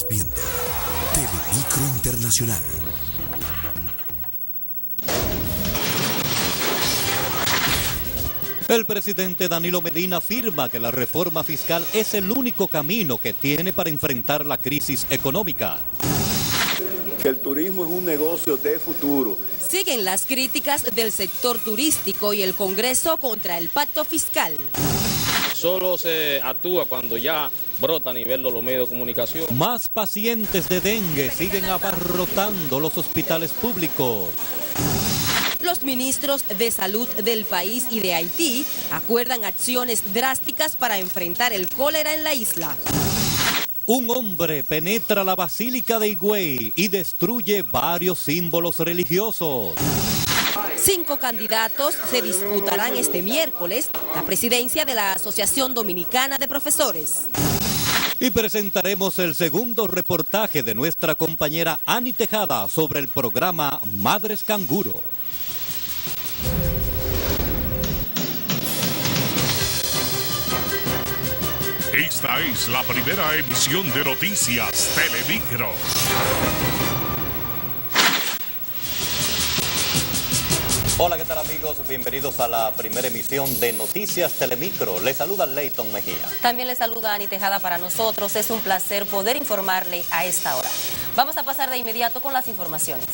Estás viendo Telemicro Internacional. El presidente Danilo Medina afirma que la reforma fiscal es el único camino que tiene para enfrentar la crisis económica. Que el turismo es un negocio de futuro. Siguen las críticas del sector turístico y el Congreso contra el pacto fiscal. Solo se actúa cuando ya brota a nivel de los medios de comunicación. Más pacientes de dengue siguen abarrotando los hospitales públicos. Los ministros de salud del país y de Haití acuerdan acciones drásticas para enfrentar el cólera en la isla. Un hombre penetra la Basílica de Higüey y destruye varios símbolos religiosos. 5 candidatos se disputarán este miércoles la presidencia de la Asociación Dominicana de Profesores. Y presentaremos el segundo reportaje de nuestra compañera Ani Tejada sobre el programa Madres Canguro. Esta es la primera emisión de Noticias Telemicro. Hola, ¿qué tal amigos? Bienvenidos a la primera emisión de Noticias Telemicro. Les saluda Leighton Mejía. También les saluda Ani Tejada. Para nosotros es un placer poder informarle a esta hora. Vamos a pasar de inmediato con las informaciones.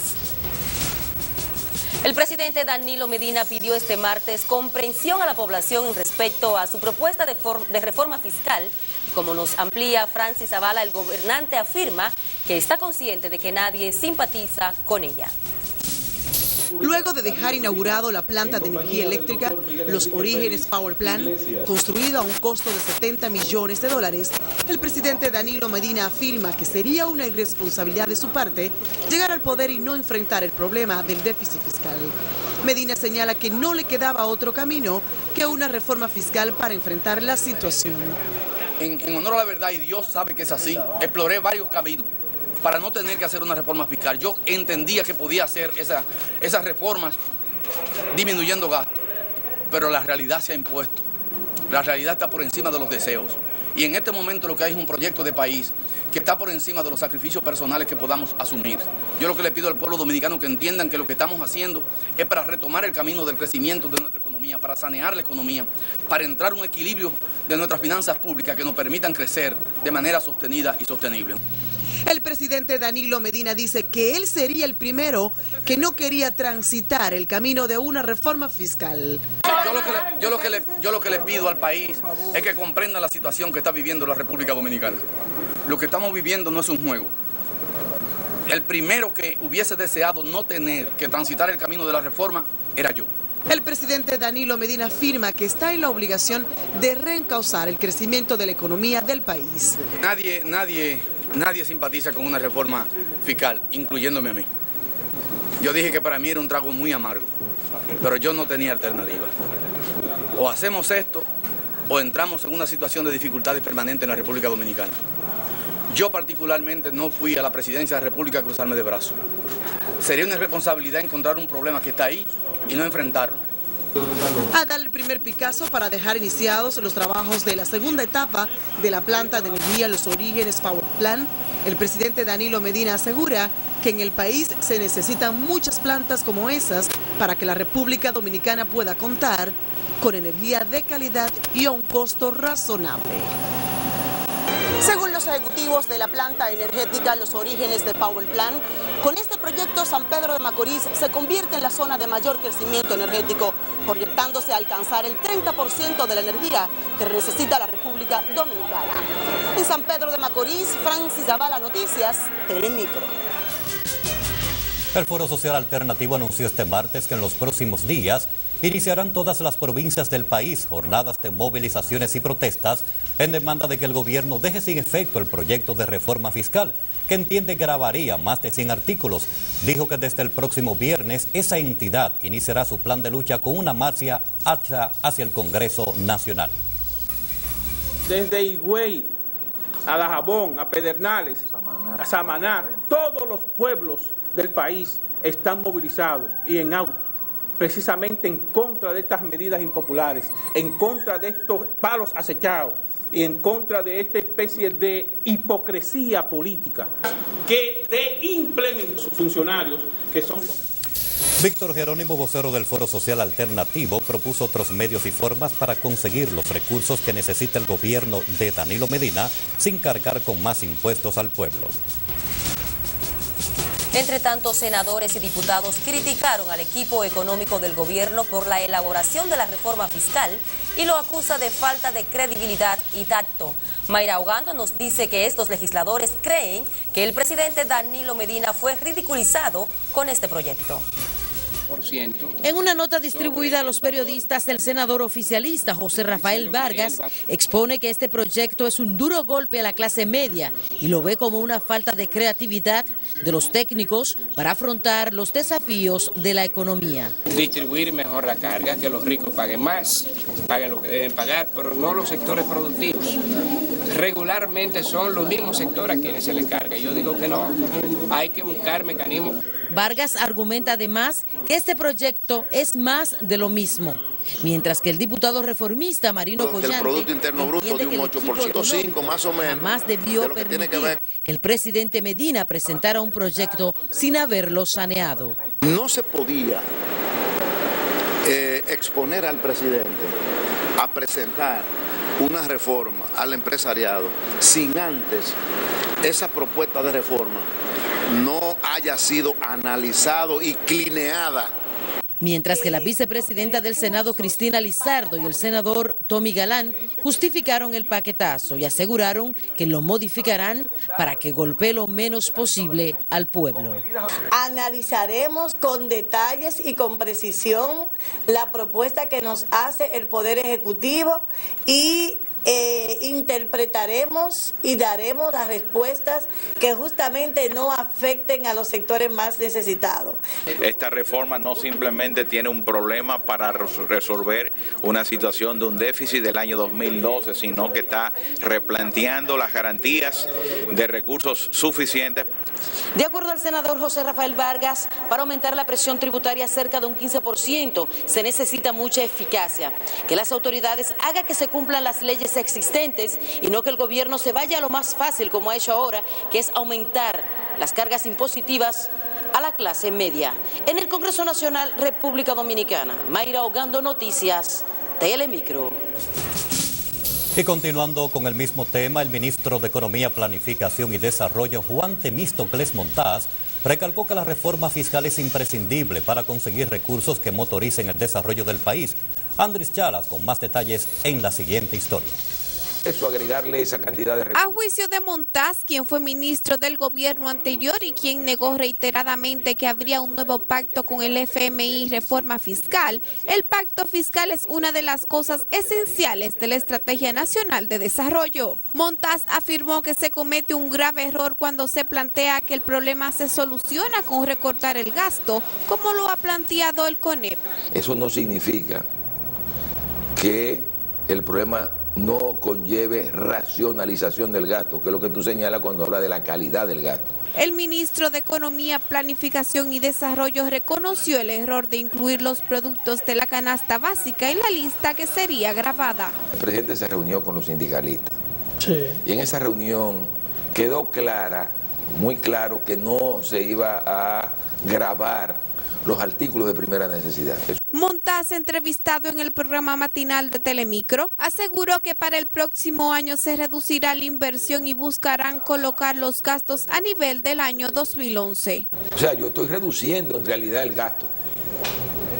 El presidente Danilo Medina pidió este martes comprensión a la población respecto a su propuesta de reforma fiscal. Y como nos amplía Francis Zavala, el gobernante afirma que está consciente de que nadie simpatiza con ella. Luego de dejar inaugurado la planta de energía eléctrica, Los Orígenes Power Plant, construida a un costo de $70 millones, el presidente Danilo Medina afirma que sería una irresponsabilidad de su parte llegar al poder y no enfrentar el problema del déficit fiscal. Medina señala que no le quedaba otro camino que una reforma fiscal para enfrentar la situación. En honor a la verdad, y Dios sabe que es así, exploré varios caminos para no tener que hacer una reforma fiscal. Yo entendía que podía hacer esas reformas disminuyendo gastos, pero la realidad se ha impuesto. La realidad está por encima de los deseos. Y en este momento lo que hay es un proyecto de país que está por encima de los sacrificios personales que podamos asumir. Yo lo que le pido al pueblo dominicano que entiendan que lo que estamos haciendo es para retomar el camino del crecimiento de nuestra economía, para sanear la economía, para entrar en un equilibrio de nuestras finanzas públicas que nos permitan crecer de manera sostenida y sostenible. El presidente Danilo Medina dice que él sería el primero que no quería transitar el camino de una reforma fiscal. Yo lo que le pido al país es que comprenda la situación que está viviendo la República Dominicana. Lo que estamos viviendo no es un juego. El primero que hubiese deseado no tener que transitar el camino de la reforma era yo. El presidente Danilo Medina afirma que está en la obligación de reencauzar el crecimiento de la economía del país. Nadie simpatiza con una reforma fiscal, incluyéndome a mí. Yo dije que para mí era un trago muy amargo, pero yo no tenía alternativa. O hacemos esto o entramos en una situación de dificultades permanentes en la República Dominicana. Yo particularmente no fui a la presidencia de la República a cruzarme de brazos. Sería una irresponsabilidad encontrar un problema que está ahí y no enfrentarlo. A dar el primer picazo para dejar iniciados los trabajos de la segunda etapa de la planta de energía Los Orígenes Power Plant, el presidente Danilo Medina asegura que en el país se necesitan muchas plantas como esas para que la República Dominicana pueda contar con energía de calidad y a un costo razonable. Según los ejecutivos de la planta energética Los Orígenes de Power Plant, con este proyecto San Pedro de Macorís se convierte en la zona de mayor crecimiento energético, proyectándose a alcanzar el 30% de la energía que necesita la República Dominicana. En San Pedro de Macorís, Francis Zavala, Noticias, Telemicro. El Foro Social Alternativo anunció este martes que en los próximos días iniciarán todas las provincias del país jornadas de movilizaciones y protestas en demanda de que el gobierno deje sin efecto el proyecto de reforma fiscal, que entiende gravaría más de 100 artículos. Dijo que desde el próximo viernes esa entidad iniciará su plan de lucha con una marcha hacia el Congreso Nacional. Desde Higüey a Dajabón, a Pedernales, a Samaná, todos los pueblos del país están movilizados y en auto, precisamente en contra de estas medidas impopulares, en contra de estos palos acechados en contra de esta especie de hipocresía política que implementan sus funcionarios que son... Víctor Jerónimo, vocero del Foro Social Alternativo, propuso otros medios y formas para conseguir los recursos que necesita el gobierno de Danilo Medina sin cargar con más impuestos al pueblo. Entre tanto, senadores y diputados criticaron al equipo económico del gobierno por la elaboración de la reforma fiscal y lo acusa de falta de credibilidad y tacto. Mayra Ogando nos dice que estos legisladores creen que el presidente Danilo Medina fue ridiculizado con este proyecto. En una nota distribuida a los periodistas, el senador oficialista José Rafael Vargas expone que este proyecto es un duro golpe a la clase media y lo ve como una falta de creatividad de los técnicos para afrontar los desafíos de la economía. Distribuir mejor la carga, que los ricos paguen más, paguen lo que deben pagar, pero no los sectores productivos. Regularmente son los mismos sectores a quienes se les carga. Yo digo que no, hay que buscar mecanismos. Vargas argumenta además que este proyecto es más de lo mismo, mientras que el diputado reformista Marino Collante, el Producto Interno Bruto de un 8%, 5 más o menos, jamás debió permitir que el presidente Medina presentara un proyecto sin haberlo saneado. No se podía exponer al presidente a presentar una reforma al empresariado sin antes esa propuesta de reforma no haya sido analizado y clineada. Mientras que la vicepresidenta del Senado, Cristina Lizardo, y el senador Tommy Galán justificaron el paquetazo y aseguraron que lo modificarán para que golpee lo menos posible al pueblo. Analizaremos con detalles y con precisión la propuesta que nos hace el Poder Ejecutivo y interpretaremos y daremos las respuestas que justamente no afecten a los sectores más necesitados. Esta reforma no simplemente tiene un problema para resolver una situación de un déficit del año 2012, sino que está replanteando las garantías de recursos suficientes. De acuerdo al senador José Rafael Vargas, para aumentar la presión tributaria cerca de un 15% se necesita mucha eficacia, que las autoridades hagan que se cumplan las leyes existentes y no que el gobierno se vaya a lo más fácil como ha hecho ahora, que es aumentar las cargas impositivas a la clase media. En el Congreso Nacional, República Dominicana, Mayra Ogando, Noticias, Telemicro. Y continuando con el mismo tema, el ministro de Economía, Planificación y Desarrollo, Juan Temístocles Montaz, recalcó que la reforma fiscal es imprescindible para conseguir recursos que motoricen el desarrollo del país. Andrés Chalas con más detalles en la siguiente historia. Eso, agregarle esa cantidad de recursos. A juicio de Montaz, quien fue ministro del gobierno anterior y quien negó reiteradamente que habría un nuevo pacto con el FMI y reforma fiscal, el pacto fiscal es una de las cosas esenciales de la Estrategia Nacional de Desarrollo. Montaz afirmó que se comete un grave error cuando se plantea que el problema se soluciona con recortar el gasto, como lo ha planteado el CONEP. Eso no significa que el problema no conlleve racionalización del gasto, que es lo que tú señalas cuando hablas de la calidad del gasto. El ministro de Economía, Planificación y Desarrollo reconoció el error de incluir los productos de la canasta básica en la lista que sería gravada. El presidente se reunió con los sindicalistas. Sí. Y en esa reunión quedó muy claro que no se iba a gravar los artículos de primera necesidad. Montaz, entrevistado en el programa matinal de Telemicro, aseguró que para el próximo año se reducirá la inversión y buscarán colocar los gastos a nivel del año 2011. O sea, yo estoy reduciendo en realidad el gasto.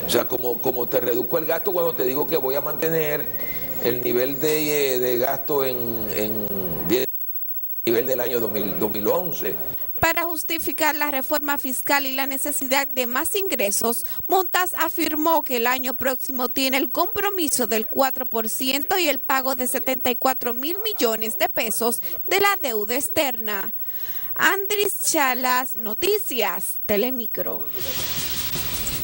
O sea, como te reduzco el gasto cuando te digo que voy a mantener el nivel de gasto en nivel del año 2011. Para justificar la reforma fiscal y la necesidad de más ingresos, Montaz afirmó que el año próximo tiene el compromiso del 4% y el pago de 74.000 millones de pesos de la deuda externa. Andrés Chalas, Noticias, Telemicro.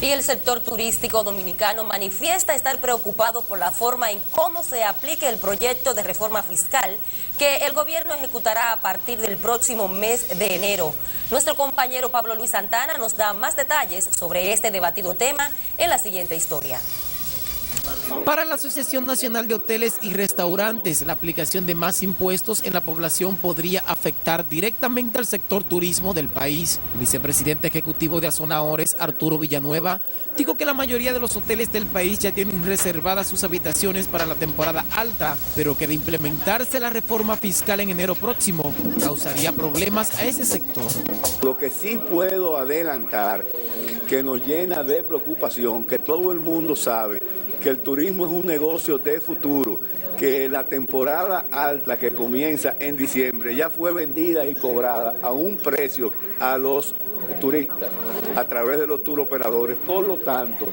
Y el sector turístico dominicano manifiesta estar preocupado por la forma en cómo se aplique el proyecto de reforma fiscal que el gobierno ejecutará a partir del próximo mes de enero. Nuestro compañero Pablo Luis Santana nos da más detalles sobre este debatido tema en la siguiente historia. Para la Asociación Nacional de Hoteles y Restaurantes, la aplicación de más impuestos en la población podría afectar directamente al sector turismo del país. El vicepresidente ejecutivo de Azonahores, Arturo Villanueva, dijo que la mayoría de los hoteles del país ya tienen reservadas sus habitaciones para la temporada alta, pero que de implementarse la reforma fiscal en enero próximo, causaría problemas a ese sector. Lo que sí puedo adelantar, que nos llena de preocupación, que todo el mundo sabe que el turismo es un negocio de futuro, que la temporada alta que comienza en diciembre ya fue vendida y cobrada a un precio a los turistas a través de los tour operadores. Por lo tanto,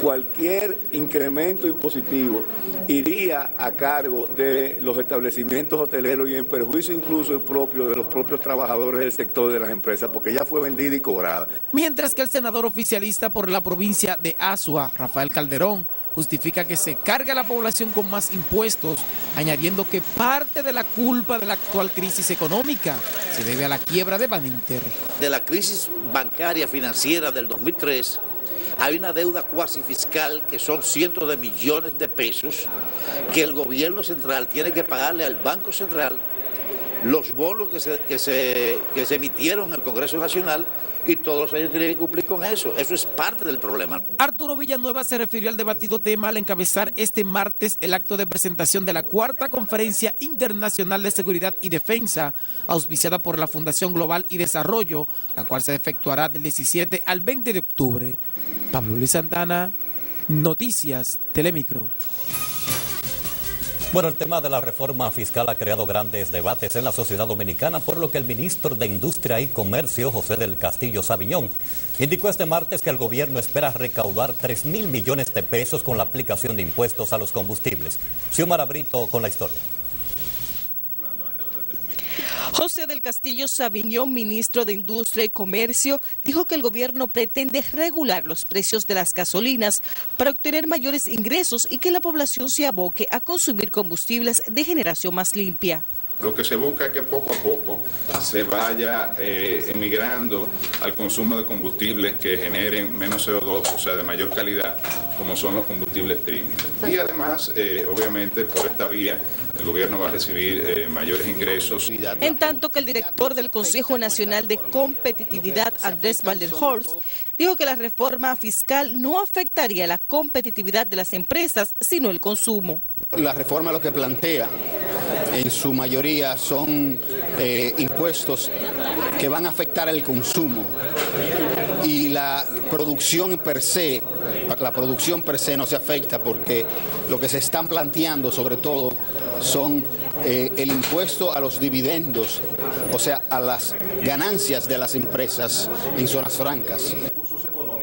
cualquier incremento impositivo iría a cargo de los establecimientos hoteleros y en perjuicio incluso de los propios trabajadores del sector de las empresas, porque ya fue vendida y cobrada. Mientras que el senador oficialista por la provincia de Azua, Rafael Calderón, justifica que se cargue a la población con más impuestos, añadiendo que parte de la culpa de la actual crisis económica se debe a la quiebra de Baninter. De la crisis bancaria financiera del 2003, hay una deuda cuasi fiscal que son cientos de millones de pesos que el gobierno central tiene que pagarle al Banco Central, los bonos que se emitieron en el Congreso Nacional, y todos ellos tienen que cumplir con eso. Eso es parte del problema. Arturo Villanueva se refirió al debatido tema al encabezar este martes el acto de presentación de la cuarta Conferencia Internacional de Seguridad y Defensa, auspiciada por la Fundación Global y Desarrollo, la cual se efectuará del 17 al 20 de octubre. Pablo Luis Santana, Noticias Telemicro. Bueno, el tema de la reforma fiscal ha creado grandes debates en la sociedad dominicana, por lo que el ministro de Industria y Comercio, José del Castillo Sabiñón, indicó este martes que el gobierno espera recaudar 3.000 millones de pesos con la aplicación de impuestos a los combustibles. Xiomara Brito con la historia. José del Castillo Sabiñón, ministro de Industria y Comercio, dijo que el gobierno pretende regular los precios de las gasolinas para obtener mayores ingresos y que la población se aboque a consumir combustibles de generación más limpia. Lo que se busca es que poco a poco se vaya emigrando al consumo de combustibles que generen menos CO2, o sea, de mayor calidad, como son los combustibles premium. Y además, obviamente, por esta vía, el gobierno va a recibir mayores ingresos. En tanto que el director del Consejo Nacional de Competitividad, Andrés Valderhorst, dijo que la reforma fiscal no afectaría la competitividad de las empresas, sino el consumo. La reforma lo que plantea en su mayoría son impuestos que van a afectar el consumo y la producción per se no se afecta, porque lo que se están planteando sobre todo son el impuesto a los dividendos, o sea, a las ganancias de las empresas en zonas francas.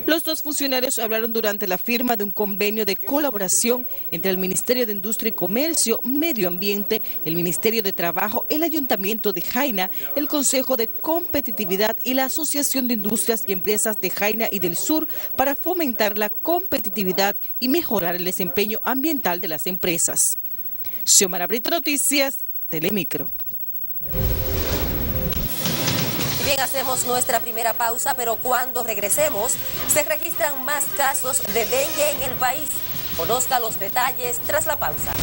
Los dos funcionarios hablaron durante la firma de un convenio de colaboración entre el Ministerio de Industria y Comercio, Medio Ambiente, el Ministerio de Trabajo, el Ayuntamiento de Jaina, el Consejo de Competitividad y la Asociación de Industrias y Empresas de Jaina y del Sur para fomentar la competitividad y mejorar el desempeño ambiental de las empresas. Xiomara Brito, Noticias Telemicro. Bien, hacemos nuestra primera pausa, pero cuando regresemos se registran más casos de dengue en el país. Conozca los detalles tras la pausa.